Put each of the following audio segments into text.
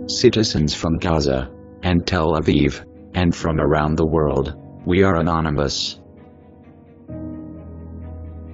Citizens from Gaza and Tel Aviv and from around the world, we are anonymous.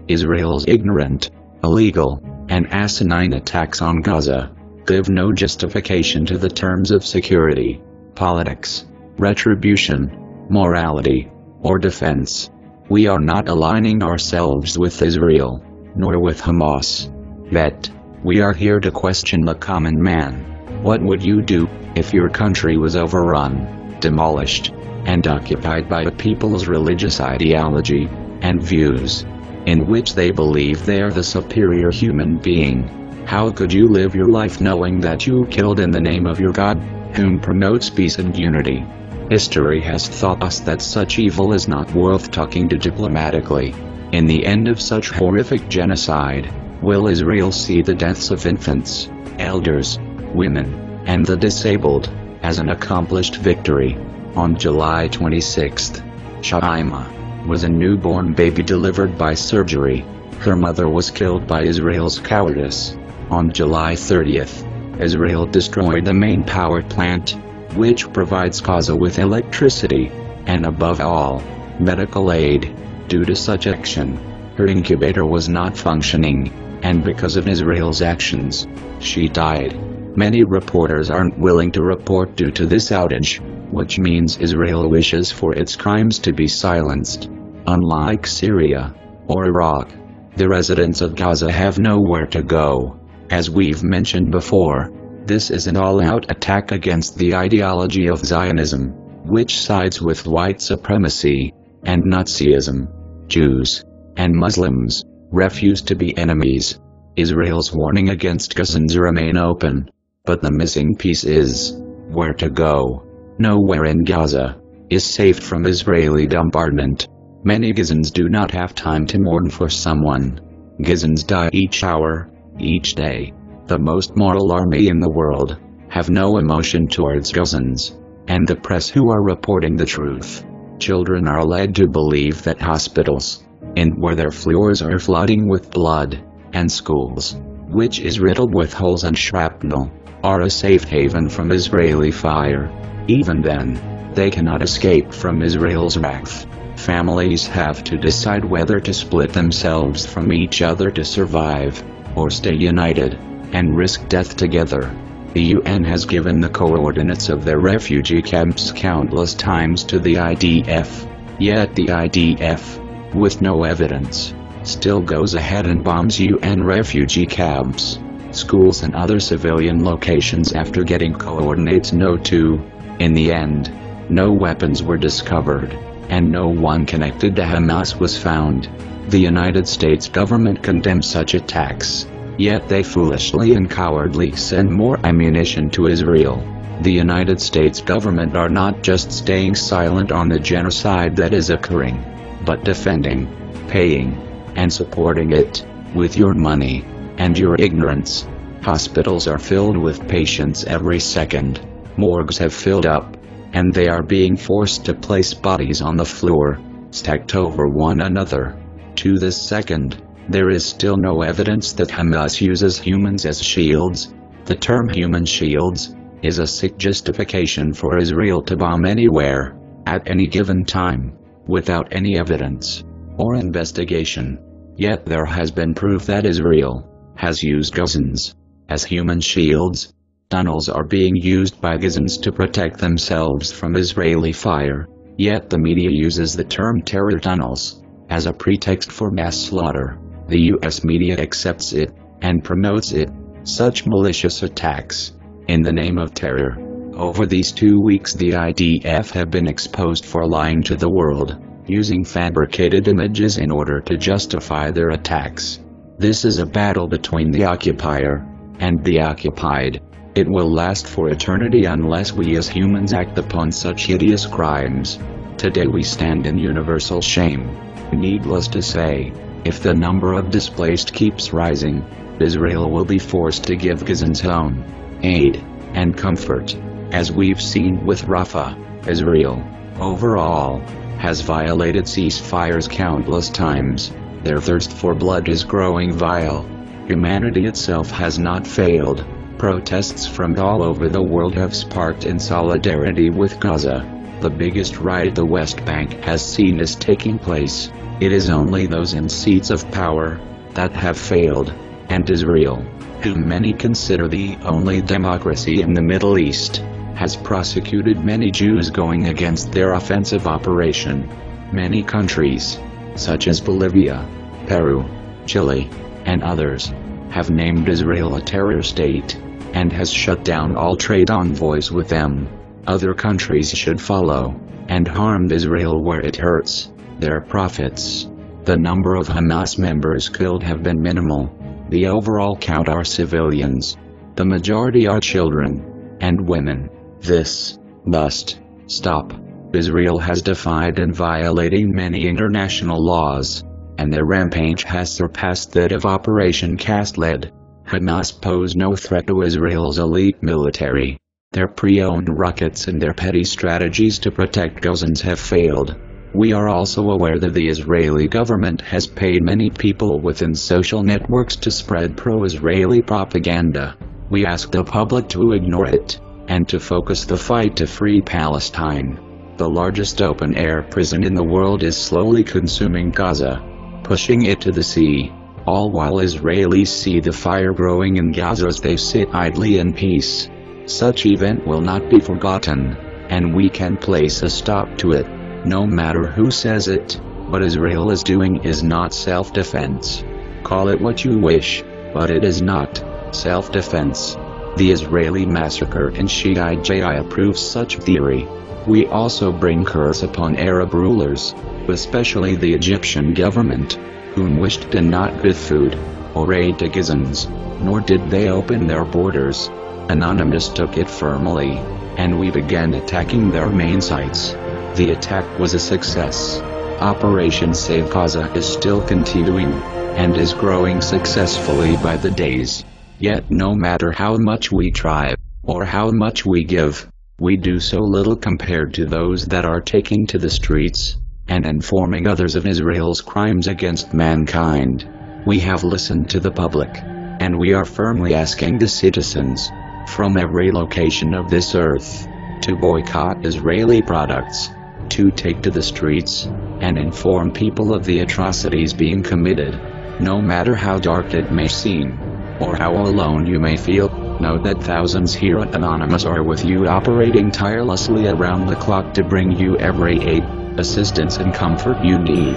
Israel's ignorant, illegal, and asinine attacks on Gaza give no justification to the terms of security, politics, retribution, morality, or defense. We are not aligning ourselves with Israel, nor with Hamas. Yet, we are here to question the common man. What would you do if your country was overrun, demolished, and occupied by a people's religious ideology and views, in which they believe they are the superior human being? How could you live your life knowing that you killed in the name of your God, whom promotes peace and unity? History has taught us that such evil is not worth talking to diplomatically. In the end of such horrific genocide, will Israel see the deaths of infants, elders, women, and the disabled as an accomplished victory? On July 26, Shaima was a newborn baby delivered by surgery. Her mother was killed by Israel's cowardice. On July 30th, Israel destroyed the main power plant, which provides Gaza with electricity, and above all, medical aid. Due to such action, her incubator was not functioning, and because of Israel's actions, she died. Many reporters aren't willing to report due to this outage, which means Israel wishes for its crimes to be silenced. Unlike Syria or Iraq, the residents of Gaza have nowhere to go. As we've mentioned before, this is an all-out attack against the ideology of Zionism, which sides with white supremacy and Nazism. Jews and Muslims refuse to be enemies. Israel's warning against Gazans remain open. But the missing piece is where to go. Nowhere in Gaza is safe from Israeli bombardment. Many Gazans do not have time to mourn for someone. Gazans die each hour, each day. The most moral army in the world have no emotion towards Gazans, and the press who are reporting the truth. Children are led to believe that hospitals, and where their floors are flooding with blood, and schools, which is riddled with holes and shrapnel, are a safe haven from Israeli fire. Even then, they cannot escape from Israel's wrath. Families have to decide whether to split themselves from each other to survive, or stay united, and risk death together. The UN has given the coordinates of their refugee camps countless times to the IDF, yet the IDF, with no evidence, still goes ahead and bombs UN refugee camps, schools and other civilian locations after getting coordinates no to. In the end, no weapons were discovered, and no one connected to Hamas was found. The United States government condemns such attacks, yet they foolishly and cowardly send more ammunition to Israel. The United States government are not just staying silent on the genocide that is occurring, but defending, paying, and supporting it with your money and your ignorance. Hospitals are filled with patients every second. Morgues have filled up, and they are being forced to place bodies on the floor, stacked over one another. To this second, there is still no evidence that Hamas uses humans as shields. The term human shields is a sick justification for Israel to bomb anywhere, at any given time, without any evidence or investigation. Yet there has been proof that Israel has used Gazans as human shields. Tunnels are being used by Gazans to protect themselves from Israeli fire, yet the media uses the term terror tunnels as a pretext for mass slaughter. The US media accepts it and promotes it, such malicious attacks, in the name of terror. Over these 2 weeks the IDF have been exposed for lying to the world, using fabricated images in order to justify their attacks. This is a battle between the occupier and the occupied. It will last for eternity unless we as humans act upon such hideous crimes. Today we stand in universal shame. Needless to say, if the number of displaced keeps rising, Israel will be forced to give Gazans own aid and comfort. As we've seen with Rafah, Israel, overall, has violated ceasefires countless times. Their thirst for blood is growing vile. Humanity itself has not failed. Protests from all over the world have sparked in solidarity with Gaza. The biggest riot the West Bank has seen is taking place. It is only those in seats of power that have failed, and Israel, whom many consider the only democracy in the Middle East, has prosecuted many Jews going against their offensive operation. Many countries, such as Bolivia, Peru, Chile, and others, have named Israel a terror state, and has shut down all trade envoys with them. Other countries should follow, and harm Israel where it hurts their profits. The number of Hamas members killed have been minimal. The overall count are civilians. The majority are children and women. This must stop. Israel has defied and violating many international laws, and their rampage has surpassed that of Operation Cast Lead. Hamas pose no threat to Israel's elite military. Their pre-owned rockets and their petty strategies to protect Gazans have failed. We are also aware that the Israeli government has paid many people within social networks to spread pro-Israeli propaganda. We ask the public to ignore it, and to focus the fight to free Palestine. The largest open-air prison in the world is slowly consuming Gaza, pushing it to the sea, all while Israelis see the fire growing in Gaza as they sit idly in peace. Such event will not be forgotten, and we can place a stop to it, no matter who says it. What Israel is doing is not self-defense. Call it what you wish, but it is not self-defense. The Israeli massacre in Shijai proves such theory. We also bring curse upon Arab rulers, especially the Egyptian government, whom wished to not give food or aid to Gazans, nor did they open their borders. Anonymous took it firmly, and we began attacking their main sites. The attack was a success. Operation Save Gaza is still continuing, and is growing successfully by the days. Yet no matter how much we try, or how much we give, we do so little compared to those that are taking to the streets, and informing others of Israel's crimes against mankind. We have listened to the public, and we are firmly asking the citizens, from every location of this earth, to boycott Israeli products, to take to the streets, and inform people of the atrocities being committed. No matter how dark it may seem, or how alone you may feel, know that thousands here at Anonymous are with you, operating tirelessly around the clock to bring you every aid, assistance and comfort you need.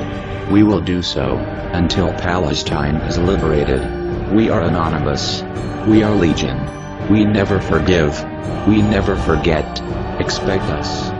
We will do so, until Palestine is liberated. We are Anonymous. We are Legion. We never forgive. We never forget. Expect us.